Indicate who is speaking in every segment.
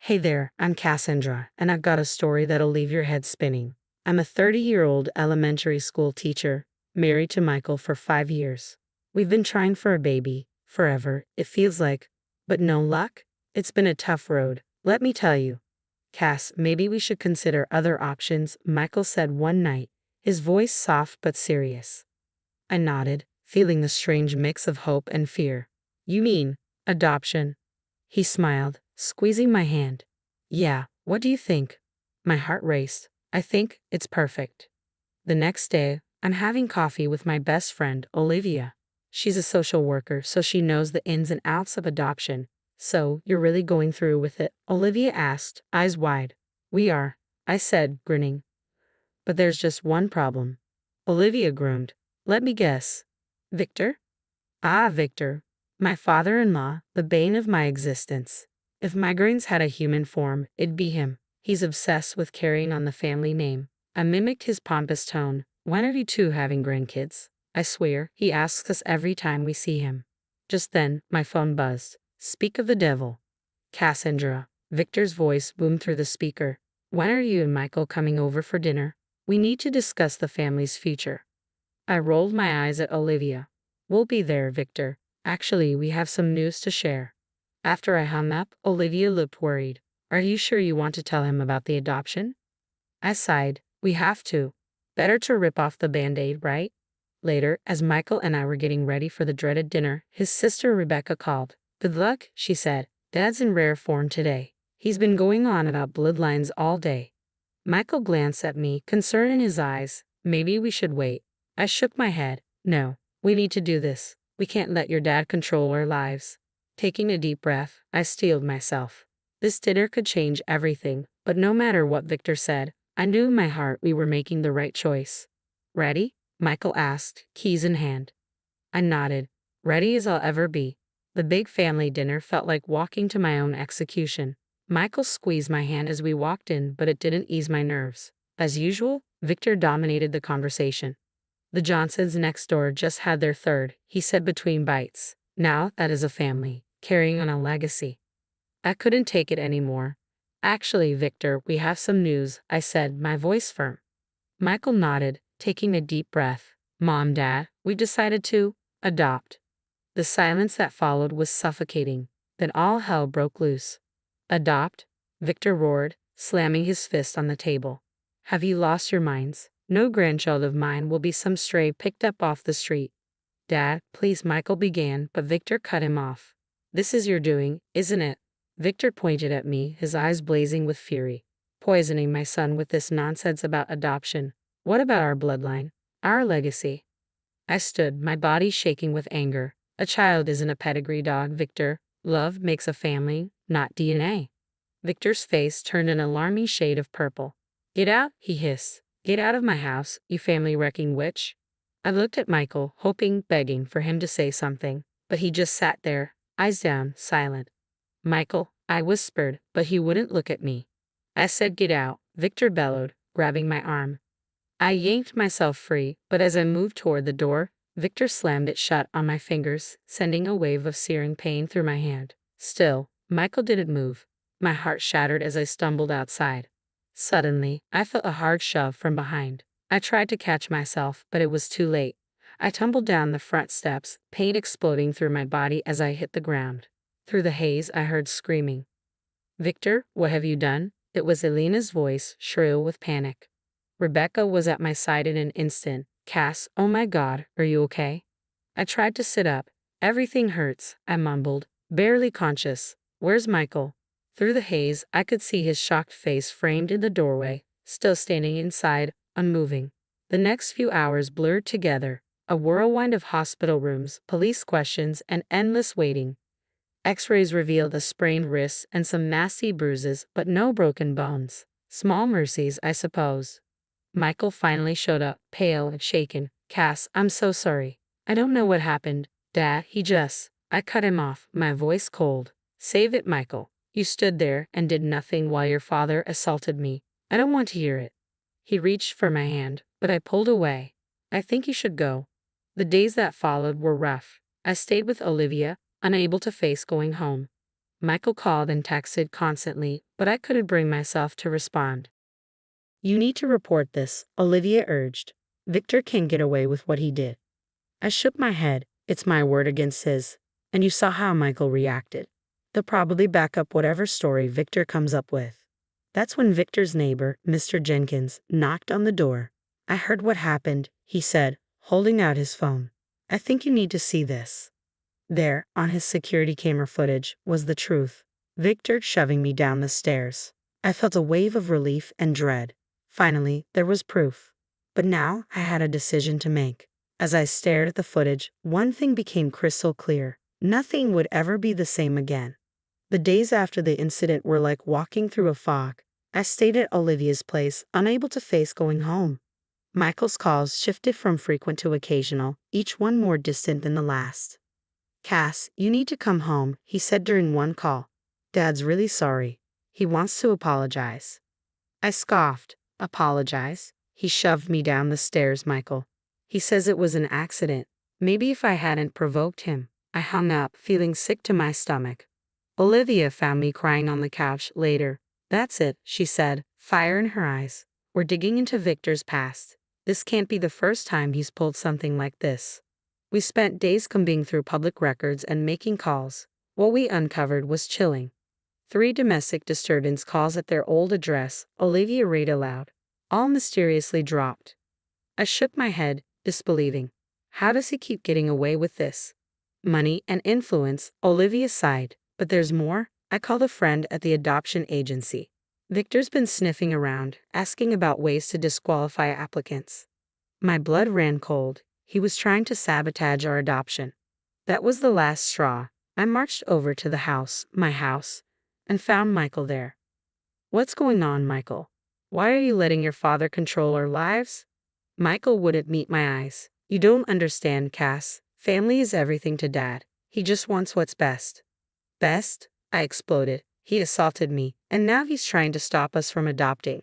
Speaker 1: Hey there, I'm Cassandra, and I've got a story that'll leave your head spinning. I'm a 30-year-old elementary school teacher, married to Michael for 5 years. We've been trying for a baby, forever, it feels like, but no luck? It's been a tough road, let me tell you. Cass, maybe we should consider other options, Michael said one night, his voice soft but serious. I nodded, feeling the strange mix of hope and fear. You mean, adoption? He smiled, squeezing my hand. Yeah, what do you think? My heart raced. I think it's perfect. The next day, I'm having coffee with my best friend, Olivia. She's a social worker, so she knows the ins and outs of adoption. So, you're really going through with it? Olivia asked, eyes wide. We are, I said, grinning. But there's just one problem. Olivia groaned. Let me guess. Victor? Ah, Victor. My father-in-law, the bane of my existence. If migraines had a human form, it'd be him. He's obsessed with carrying on the family name. I mimicked his pompous tone. When are you two having grandkids? I swear, he asks us every time we see him. Just then, my phone buzzed. Speak of the devil. Cassandra. Victor's voice boomed through the speaker. When are you and Michael coming over for dinner? We need to discuss the family's future. I rolled my eyes at Olivia. We'll be there, Victor. Actually, we have some news to share. After I hung up, Olivia looked worried. Are you sure you want to tell him about the adoption? I sighed. We have to. Better to rip off the band-aid, right? Later, as Michael and I were getting ready for the dreaded dinner, his sister Rebecca called. Good luck, she said. Dad's in rare form today. He's been going on about bloodlines all day. Michael glanced at me, concern in his eyes. Maybe we should wait. I shook my head. No, we need to do this. We can't let your dad control our lives. Taking a deep breath, I steeled myself. This dinner could change everything, but no matter what Victor said, I knew in my heart we were making the right choice. Ready? Michael asked, keys in hand. I nodded. Ready as I'll ever be. The big family dinner felt like walking to my own execution. Michael squeezed my hand as we walked in, but it didn't ease my nerves. As usual, Victor dominated the conversation. The Johnsons next door just had their third, he said between bites. Now that is a family, carrying on a legacy. I couldn't take it anymore. Actually, Victor, we have some news, I said, my voice firm. Michael nodded, taking a deep breath. Mom, Dad, we decided to adopt. The silence that followed was suffocating. Then all hell broke loose. Adopt? Victor roared, slamming his fist on the table. Have you lost your minds? No grandchild of mine will be some stray picked up off the street. Dad, please, Michael began, but Victor cut him off. This is your doing, isn't it? Victor pointed at me, his eyes blazing with fury. Poisoning my son with this nonsense about adoption. What about our bloodline? Our legacy? I stood, my body shaking with anger. A child isn't a pedigree dog, Victor. Love makes a family, not DNA. Victor's face turned an alarming shade of purple. Get out, he hissed. Get out of my house, you family-wrecking witch. I looked at Michael, hoping, begging for him to say something, but he just sat there, eyes down, silent. Michael, I whispered, but he wouldn't look at me. I said get out, Victor bellowed, grabbing my arm. I yanked myself free, but as I moved toward the door, Victor slammed it shut on my fingers, sending a wave of searing pain through my hand. Still, Michael didn't move. My heart shattered as I stumbled outside. Suddenly, I felt a hard shove from behind. I tried to catch myself, but it was too late. I tumbled down the front steps, pain exploding through my body as I hit the ground. Through the haze, I heard screaming. Victor, what have you done? It was Elena's voice, shrill with panic. Rebecca was at my side in an instant. Cass, oh my God, are you okay? I tried to sit up. Everything hurts, I mumbled, barely conscious. Where's Michael? Through the haze, I could see his shocked face framed in the doorway, still standing inside, unmoving. The next few hours blurred together, a whirlwind of hospital rooms, police questions, and endless waiting. X-rays revealed a sprained wrist and some nasty bruises, but no broken bones. Small mercies, I suppose. Michael finally showed up, pale and shaken. Cass, I'm so sorry. I don't know what happened. Dad, I cut him off, my voice cold. Save it, Michael. You stood there and did nothing while your father assaulted me. I don't want to hear it. He reached for my hand, but I pulled away. I think you should go. The days that followed were rough. I stayed with Olivia, unable to face going home. Michael called and texted constantly, but I couldn't bring myself to respond. You need to report this, Olivia urged. Victor can't get away with what he did. I shook my head. It's my word against his. And you saw how Michael reacted. They'll probably back up whatever story Victor comes up with. That's when Victor's neighbor, Mr. Jenkins, knocked on the door. I heard what happened, he said, holding out his phone. I think you need to see this. There, on his security camera footage, was the truth. Victor shoving me down the stairs. I felt a wave of relief and dread. Finally, there was proof. But now I had a decision to make. As I stared at the footage, one thing became crystal clear. Nothing would ever be the same again. The days after the incident were like walking through a fog. I stayed at Olivia's place, unable to face going home. Michael's calls shifted from frequent to occasional, each one more distant than the last. Cass, you need to come home, he said during one call. Dad's really sorry. He wants to apologize. I scoffed. Apologize? He shoved me down the stairs, Michael. He says it was an accident. Maybe if I hadn't provoked him. I hung up, feeling sick to my stomach. Olivia found me crying on the couch later. That's it, she said, fire in her eyes. We're digging into Victor's past. This can't be the first time he's pulled something like this. We spent days combing through public records and making calls. What we uncovered was chilling. 3 domestic disturbance calls at their old address, Olivia read aloud. All mysteriously dropped. I shook my head, disbelieving. How does he keep getting away with this? Money and influence, Olivia sighed. But there's more. I called a friend at the adoption agency. Victor's been sniffing around, asking about ways to disqualify applicants. My blood ran cold. He was trying to sabotage our adoption. That was the last straw. I marched over to the house, my house, and found Michael there. What's going on, Michael? Why are you letting your father control our lives? Michael wouldn't meet my eyes. You don't understand, Cass. Family is everything to Dad. He just wants what's best. Best? I exploded. He assaulted me, and now he's trying to stop us from adopting.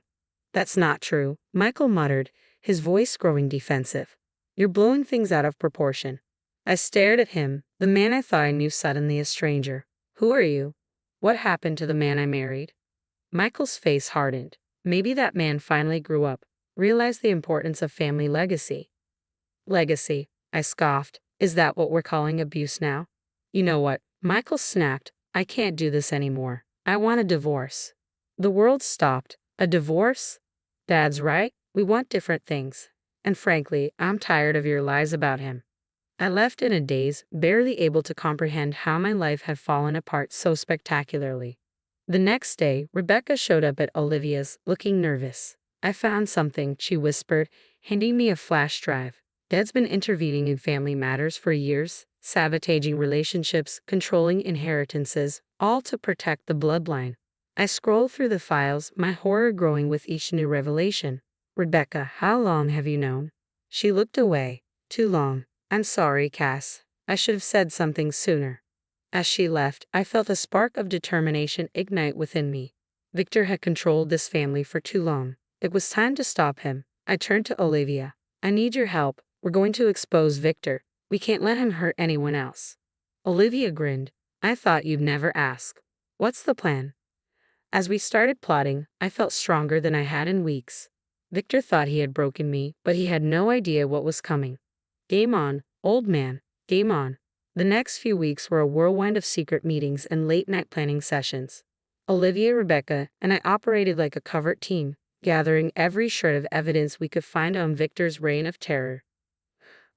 Speaker 1: That's not true, Michael muttered, his voice growing defensive. You're blowing things out of proportion. I stared at him, the man I thought I knew suddenly a stranger. Who are you? What happened to the man I married? Michael's face hardened. Maybe that man finally grew up, realized the importance of family legacy. Legacy, I scoffed. Is that what we're calling abuse now? You know what? Michael snapped. I can't do this anymore. I want a divorce. The world stopped. A divorce? Dad's right. We want different things. And frankly, I'm tired of your lies about him. I left in a daze, barely able to comprehend how my life had fallen apart so spectacularly. The next day, Rebecca showed up at Olivia's, looking nervous. I found something, she whispered, handing me a flash drive. Dad's been intervening in family matters for years, sabotaging relationships, controlling inheritances, all to protect the bloodline. I scrolled through the files, my horror growing with each new revelation. Rebecca, how long have you known? She looked away. Too long. I'm sorry, Cass. I should have said something sooner. As she left, I felt a spark of determination ignite within me. Victor had controlled this family for too long. It was time to stop him. I turned to Olivia. I need your help. We're going to expose Victor. We can't let him hurt anyone else. Olivia grinned. I thought you'd never ask. What's the plan? As we started plotting, I felt stronger than I had in weeks. Victor thought he had broken me, but he had no idea what was coming. Game on, old man, game on. The next few weeks were a whirlwind of secret meetings and late-night planning sessions. Olivia, Rebecca, and I operated like a covert team, gathering every shred of evidence we could find on Victor's reign of terror.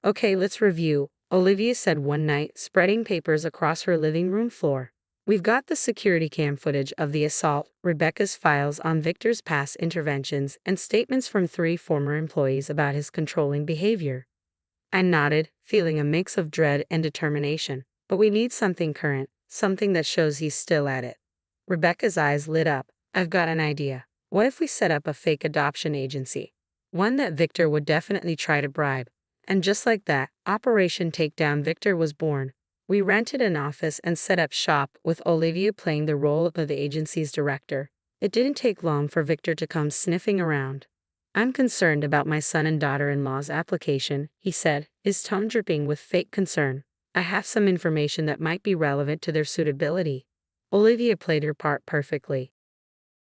Speaker 1: Okay, let's review, Olivia said one night, spreading papers across her living room floor. We've got the security cam footage of the assault, Rebecca's files on Victor's past interventions, and statements from 3 former employees about his controlling behavior. I nodded, feeling a mix of dread and determination. But we need something current, something that shows he's still at it. Rebecca's eyes lit up. I've got an idea. What if we set up a fake adoption agency? One that Victor would definitely try to bribe. And just like that, Operation Takedown Victor was born. We rented an office and set up shop, with Olivia playing the role of the agency's director. It didn't take long for Victor to come sniffing around. I'm concerned about my son and daughter-in-law's application, he said, his tone dripping with fake concern. I have some information that might be relevant to their suitability. Olivia played her part perfectly.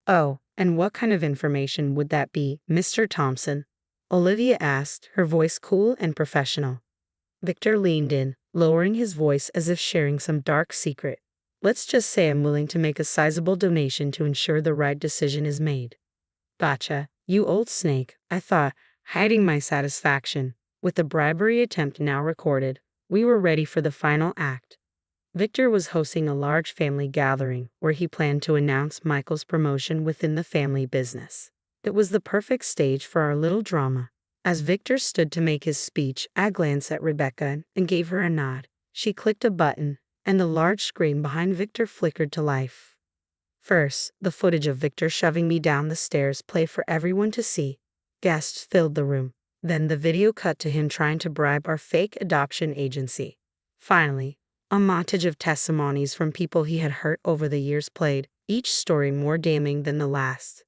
Speaker 1: Oh, and what kind of information would that be, Mr. Thompson? Olivia asked, her voice cool and professional. Victor leaned in, lowering his voice as if sharing some dark secret. Let's just say I'm willing to make a sizable donation to ensure the right decision is made. Gotcha, you old snake, I thought, hiding my satisfaction. With the bribery attempt now recorded, we were ready for the final act. Victor was hosting a large family gathering where he planned to announce Michael's promotion within the family business. It was the perfect stage for our little drama. As Victor stood to make his speech, I glanced at Rebecca and gave her a nod. She clicked a button, and the large screen behind Victor flickered to life. First, the footage of Victor shoving me down the stairs played for everyone to see. Guests filled the room. Then the video cut to him trying to bribe our fake adoption agency. Finally, a montage of testimonies from people he had hurt over the years played, each story more damning than the last.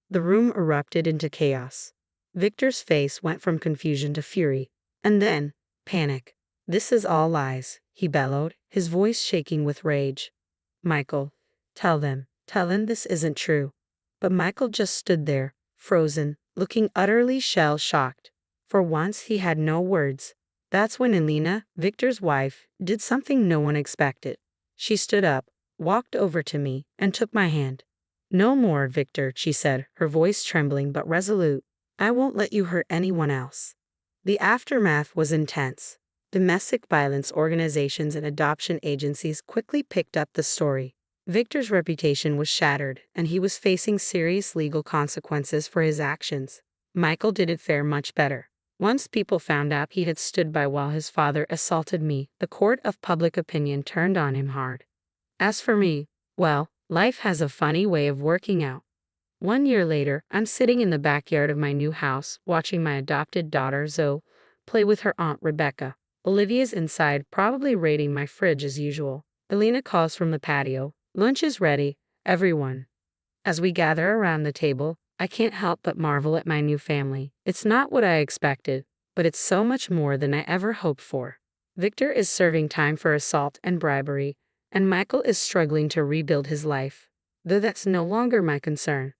Speaker 1: The room erupted into chaos. Victor's face went from confusion to fury, and then panic. "This is all lies," he bellowed, his voice shaking with rage. "Michael, tell them this isn't true." But Michael just stood there, frozen, looking utterly shell-shocked. For once he had no words. That's when Elena, Victor's wife, did something no one expected. She stood up, walked over to me, and took my hand. "No more, Victor," she said, her voice trembling but resolute. "I won't let you hurt anyone else." The aftermath was intense. Domestic violence organizations and adoption agencies quickly picked up the story. Victor's reputation was shattered, and he was facing serious legal consequences for his actions. Michael didn't fare much better. Once people found out he had stood by while his father assaulted me, the court of public opinion turned on him hard. As for me, well, life has a funny way of working out. 1 year later, I'm sitting in the backyard of my new house, watching my adopted daughter Zoe play with her aunt Rebecca. Olivia's inside, probably raiding my fridge as usual. Elena calls from the patio. "Lunch is ready, everyone." As we gather around the table, I can't help but marvel at my new family. It's not what I expected, but it's so much more than I ever hoped for. Victor is serving time for assault and bribery, and Michael is struggling to rebuild his life. Though that's no longer my concern.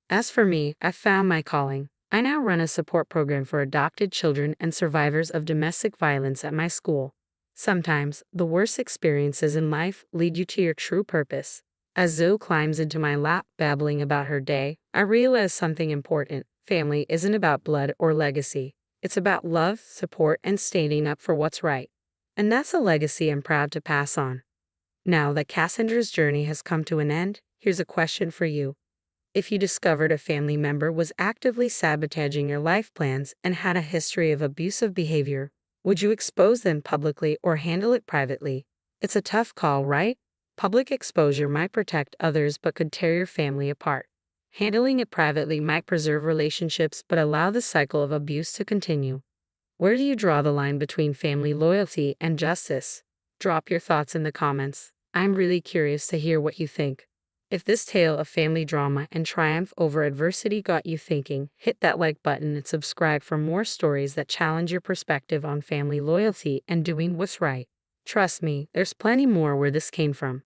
Speaker 1: As for me, I found my calling. I now run a support program for adopted children and survivors of domestic violence at my school. Sometimes, the worst experiences in life lead you to your true purpose. As Zoe climbs into my lap babbling about her day, I realize something important. Family isn't about blood or legacy. It's about love, support, and standing up for what's right. And that's a legacy I'm proud to pass on. Now that Cassandra's journey has come to an end, here's a question for you. If you discovered a family member was actively sabotaging your life plans and had a history of abusive behavior, would you expose them publicly or handle it privately? It's a tough call, right? Public exposure might protect others but could tear your family apart. Handling it privately might preserve relationships but allow the cycle of abuse to continue. Where do you draw the line between family loyalty and justice? Drop your thoughts in the comments. I'm really curious to hear what you think. If this tale of family drama and triumph over adversity got you thinking, hit that like button and subscribe for more stories that challenge your perspective on family loyalty and doing what's right. Trust me, there's plenty more where this came from.